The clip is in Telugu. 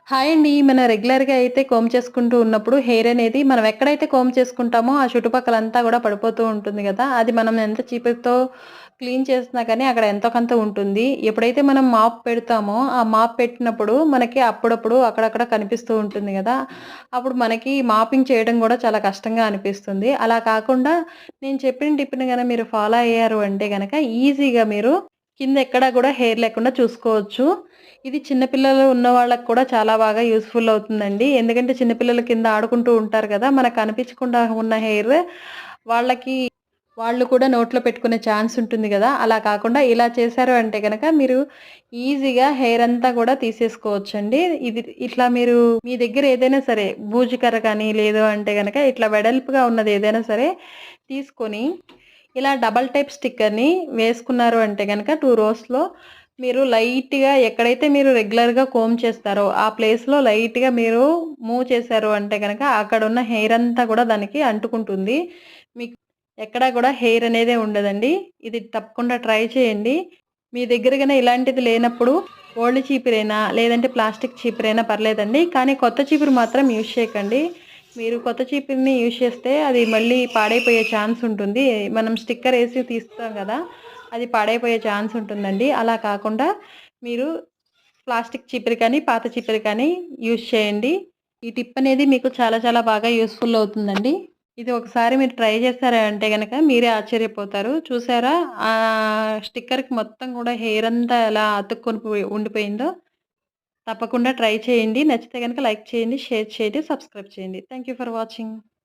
హాయ్ అండి. మనం రెగ్యులర్‌గా అయితే కోంబ్ చేసుకుంటూ ఉన్నప్పుడు హెయిర్ అనేది మనం ఎక్కడైతే కోంబ్ చేసుకుంటామో ఆ చుట్టుపక్కలంతా గూడా పడిపోతూ ఉంటుంది గదా! అది మనం ఎంత చీపురుతో క్లీన్ చేసినా కానీ అక్కడ ఎంతో కొంత ఉంటుంది. ఎప్పుడైతే మనం మాప్ పెడతామో ఆ మాప్ పెట్టినప్పుడు మనకి అప్పుడప్పుడు అక్కడక్కడ కనిపిస్తూ ఉంటుంది గదా! అప్పుడు మనకి మాపింగ్ చేయడం గూడా చాలా కష్టంగా అనిపిస్తుంది. అలా కాకుండా నేను చెప్పిన టిప్‌ని గనక మీరు ఫాలో అయ్యారు అంటే గనక ఈజీగా మీరు కింద ఎక్కడా గూడా హెయిర్ లేకుండా చూసుకోవచ్చు. ఇది చిన్న పిల్లలు ఉన్న వాళ్ళకి కూడా చాలా బాగా యూజ్‌ఫుల్ అవుతుందండి. ఎందుకంటే చిన్న పిల్లలు కింద ఆడుకుంటూ ఉంటారు కదా! మనకు కనిపించకుండా ఉన్న హెయిర్ వాళ్ళకి వాళ్ళు కూడా నోట్లో పెట్టుకునే ఛాన్స్ ఉంటుంది గదా! అలా కాకుండా ఇలా చేశారు అంటే గనక మీరు ఈజీగా హెయిర్ అంతా కూడా తీసేసుకోవచ్చండి. ఇది ఇట్లా మీరు మీ దగ్గర ఏదైనా సరే బూజు కర్ర కానీ లేదు అంటే గనక ఇట్లా వెడల్పుగా ఉన్నది ఏదైనా సరే తీసుకొని ఇలా డబుల్ టైప్ స్టిక్కర్‌ని వేసుకున్నారు అంటే గనక 2 రోస్‌లో మీరు లైట్‌గా ఎక్కడైతే మీరు రెగ్యులర్‌గా కోంబ్ చేస్తారో, ఆ ప్లేస్‌లో లైట్‌గా మీరు మూవ్ చేశారు అంటే గనక, అక్కడున్న హెయిర్ అంతా గూడా దానికి అంటుకుంటుంది. మీకు ఎక్కడా గూడా హెయిర్ అనేదే ఉండదండి. ఇది తప్పకుండా ట్రై చేయండి. మీ దగ్గర గన ఇలాంటిది లేనప్పుడు ఓల్డ్ చీపిరైనా, లేదంటే ప్లాస్టిక్ చీపిరైనా పర్లేదండి. కానీ కొత్త చీపురు మాత్రం యూజ్ చేయకండి. మీరు కొత్త చీపురుని యూజ్ చేస్తే అది మళ్ళీ పాడైపోయే ఛాన్స్ ఉంటుంది. మనం స్టిక్కర్ ఏసి తీస్తాం గదా! అది పాడైపోయే ఛాన్స్ ఉంటుందండి. అలా కాకుండా మీరు ప్లాస్టిక్ చీపురు కానీ, పాత చీపురు కానీ యూజ్ చేయండి. ఈ టిప్ అనేది మీకు చాలా చాలా బాగా యూజ్‌ఫుల్ అవుతుందండి. ఇది ఒకసారి మీరు ట్రై చేశారా అంటే గనక మీరే ఆశ్చర్యపోతారు. చూసారా స్టిక్కర్‌కి మొత్తం గూడా హెయిర్ అంతా ఎలా అతుక్కొని ఉండిపోయిందో. తప్పకుండా ట్రై చేయండి. నచ్చితే గనక లైక్ చేయండి, షేర్ చేయండి, సబ్స్క్రైబ్ చేయండి. Thank you for watching.